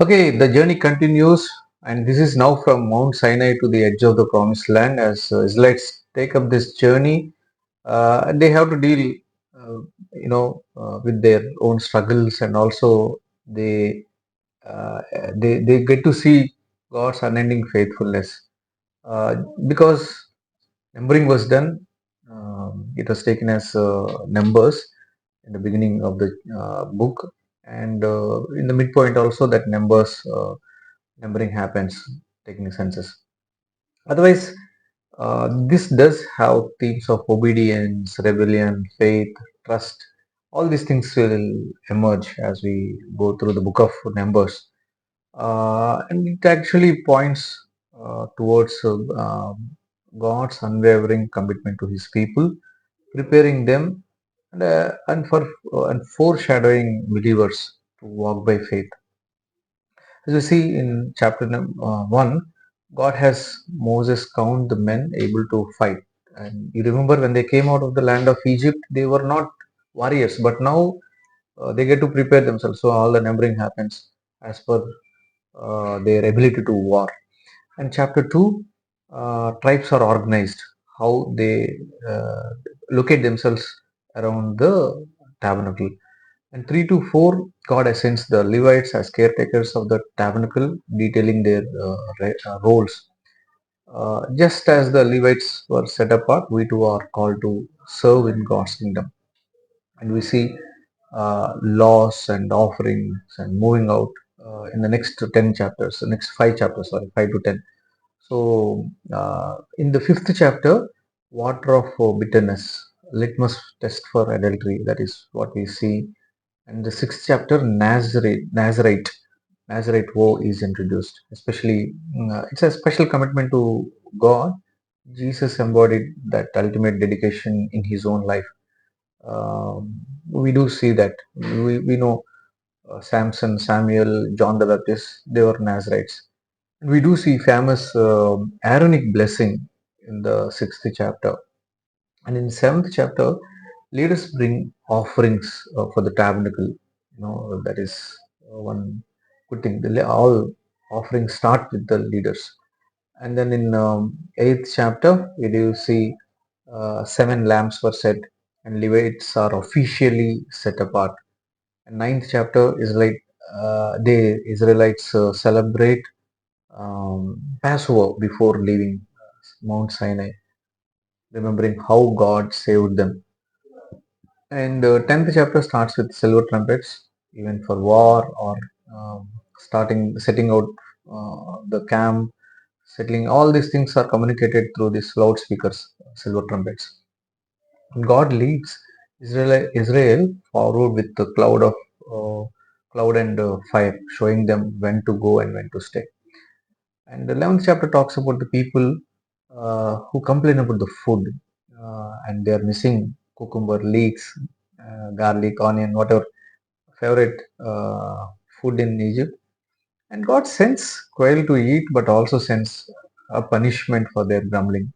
Okay, the journey continues, and this is now from Mount Sinai to the edge of the promised land. As Israelites take up this journey, they have to deal, with their own struggles, and also they they get to see God's unending faithfulness. Because numbering was done, it was taken as numbers in the beginning of the book, and in the midpoint also that numbering happens, taking census. Otherwise, this does have themes of obedience, rebellion, faith, trust. All these things will emerge as we go through the book of Numbers. And it actually points towards God's unwavering commitment to His people, preparing them and foreshadowing believers to walk by faith. As we see in chapter 1, God has Moses count the men able to fight. And you remember when they came out of the land of Egypt, they were not warriors, but now they get to prepare themselves. So all the numbering happens as per their ability to war. And chapter 2, tribes are organized, how they uh, locate themselves around the tabernacle. And 3 to 4, God assigns the Levites as caretakers of the tabernacle, detailing their roles. Just as the Levites were set apart, we too are called to serve in God's kingdom. And we see laws and offerings and moving out in the next 10 chapters, the next 5 chapters, sorry, 5 to 10. So, in the fifth chapter, water of bitterness, litmus test for adultery, that is what we see. And the sixth chapter, Nazarite woe is introduced. Especially, it's a special commitment to God. Jesus embodied that ultimate dedication in his own life. We do see that. We know Samson, Samuel, John the Baptist, they were Nazarites. We do see famous Aaronic blessing in the sixth chapter. And in seventh chapter, leaders bring offerings for the tabernacle. That is one good thing. All offerings start with the leaders. And then in eighth chapter, we do see seven lamps were set, and Levites are officially set apart. And ninth chapter is like the Israelites celebrate Passover before leaving Mount Sinai, remembering how God saved them. And the 10th chapter starts with silver trumpets, even for war or setting out the camp, settling. All these things are communicated through these loudspeakers, silver trumpets. And God leads Israel forward with the cloud and fire, showing them when to go and when to stay. And the 11th chapter talks about the people who complain about the food and they are missing cucumber, leeks, garlic, onion, whatever favorite food in Egypt. And God sends quail to eat, but also sends a punishment for their grumbling.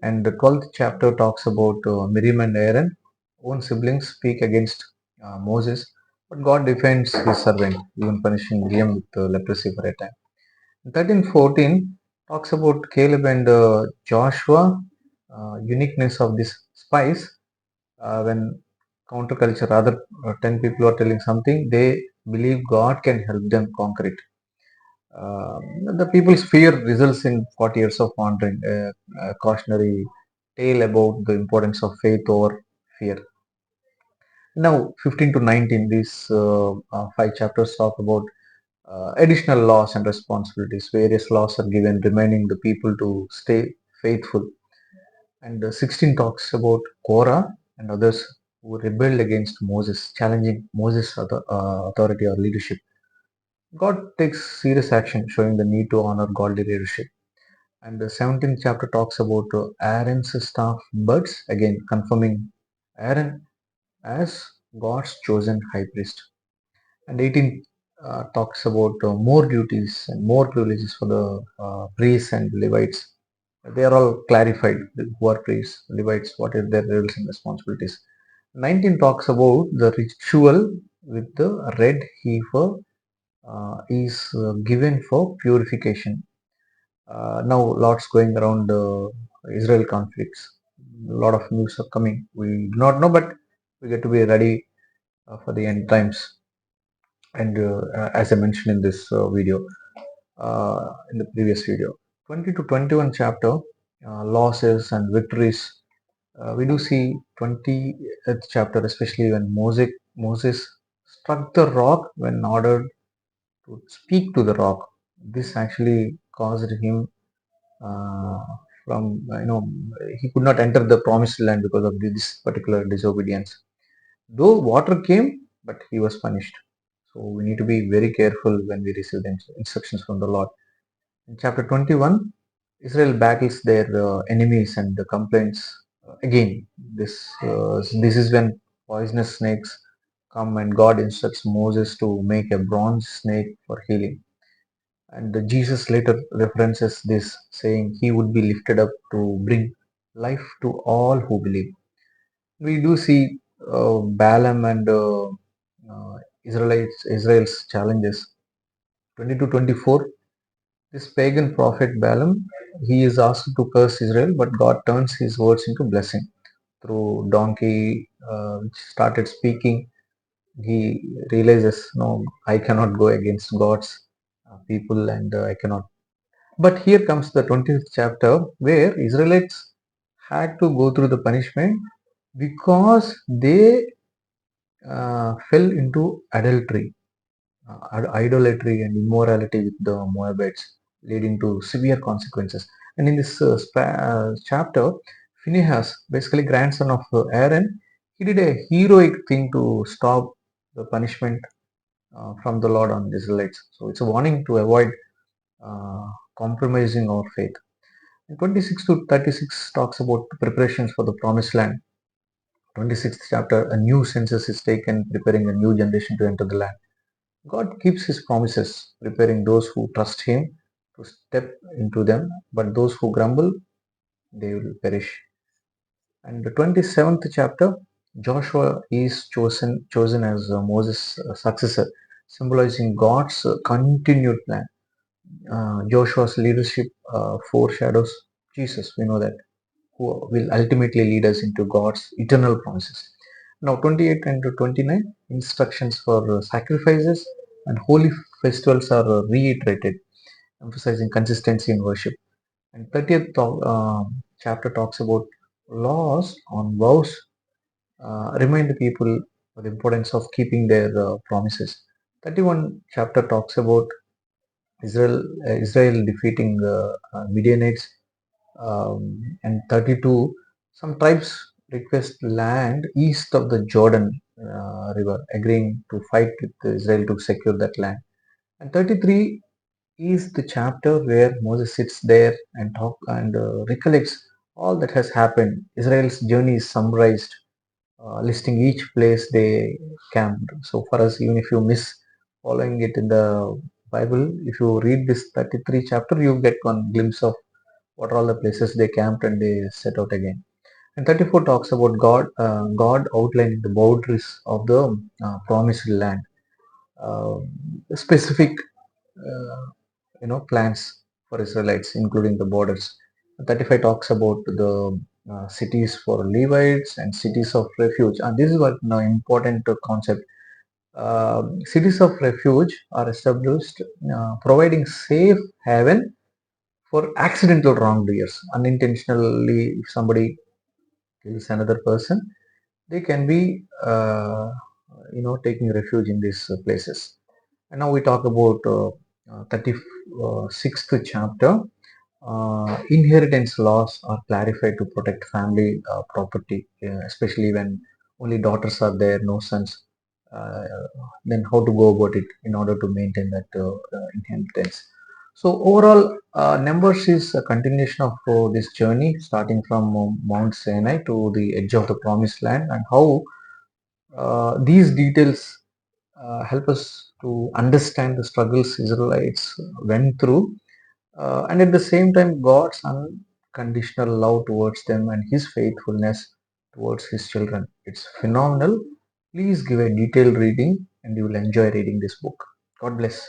And the 12th chapter talks about Miriam and Aaron, own siblings speak against Moses, but God defends his servant, even punishing Miriam with leprosy for a time. 13:14 talks about Caleb and Joshua, uniqueness of this spice. When counterculture, other 10 people are telling something, they believe God can help them conquer it. Uh, the people's fear results in 40 years of wandering, a cautionary tale about the importance of faith over fear. Now, 15 to 19, these five chapters talk about additional laws and responsibilities. Various laws are given, reminding the people to stay faithful. And 16 talks about Korah and others who rebelled against Moses, challenging Moses' authority or leadership. God takes serious action, showing the need to honor godly leadership. And the 17th chapter talks about Aaron's staff buds, again confirming Aaron as God's chosen high priest. And 18 talks about more duties and more privileges for the priests and Levites. They are all clarified, who are priests, Levites, what are their roles and responsibilities. 19 talks about the ritual with the red heifer is given for purification. Now, lots going around Israel conflicts. A lot of news are coming. We do not know, but we get to be ready for the end times. And as I mentioned in this video, in the previous video, 20 to 21 chapter, losses and victories. We do see 20th chapter, especially when Moses struck the rock when ordered to speak to the rock. This actually caused him uh, from he could not enter the promised land because of this particular disobedience. Though water came, but he was punished. So we need to be very careful when we receive the instructions from the Lord. In chapter 21, Israel battles their enemies and the complaints again. This is when poisonous snakes come, and God instructs Moses to make a bronze snake for healing. And Jesus later references this, saying he would be lifted up to bring life to all who believe. We do see Balaam and Israel's challenges. 20 to 24, this pagan prophet Balaam, he is asked to curse Israel, but God turns his words into blessing. Through donkey, which started speaking, he realizes, no, I cannot go against God's people, and I cannot. But here comes the 20th chapter where Israelites had to go through the punishment because they fell into adultery, idolatry, and immorality with the Moabites, leading to severe consequences. And in this chapter, Phinehas, basically grandson of Aaron, he did a heroic thing to stop the punishment from the Lord on the Israelites. So it's a warning to avoid uh, compromising our faith. 26 to 36 talks about preparations for the promised land. 26th chapter, a new census is taken, preparing a new generation to enter the land. God keeps his promises, preparing those who trust him to step into them, but those who grumble, they will perish. And the 27th chapter, Joshua is chosen as Moses' successor, symbolizing God's continued plan. Joshua's leadership foreshadows Jesus. We know that, who will ultimately lead us into God's eternal promises. Now, 28 and 29 instructions for sacrifices and holy festivals are reiterated, emphasizing consistency in worship. And 30th chapter talks about laws on vows, remind the people of the importance of keeping their promises. 31 chapter talks about Israel defeating Midianites, and 32, some tribes request land east of the Jordan river, agreeing to fight with Israel to secure that land. And 33 is the chapter where Moses sits there and talk and recollects all that has happened. Israel's journey is summarized, listing each place they camped. So for us, even if you miss following it in the Bible, if you read this 33 chapter, you get one glimpse of what are all the places they camped and they set out again. And 34 talks about God outlining the boundaries of the promised land, uh, specific plans for Israelites, including the borders. 35 talks about the cities for Levites and cities of refuge. And this is what now important concept. Cities of refuge are established, providing safe haven for accidental wrongdoers. Unintentionally, if somebody kills another person, they can be taking refuge in these places. And now we talk about 36th chapter. Inheritance laws are clarified to protect family property, especially when only daughters are there, no sons. Uh, then how to go about it in order to maintain that inheritance. So overall, Numbers is a continuation of this journey, starting from Mount Sinai to the edge of the Promised Land, and how these details help us to understand the struggles Israelites went through, and at the same time, God's unconditional love towards them and His faithfulness towards His children. It's phenomenal. Please give a detailed reading, and you will enjoy reading this book. God bless.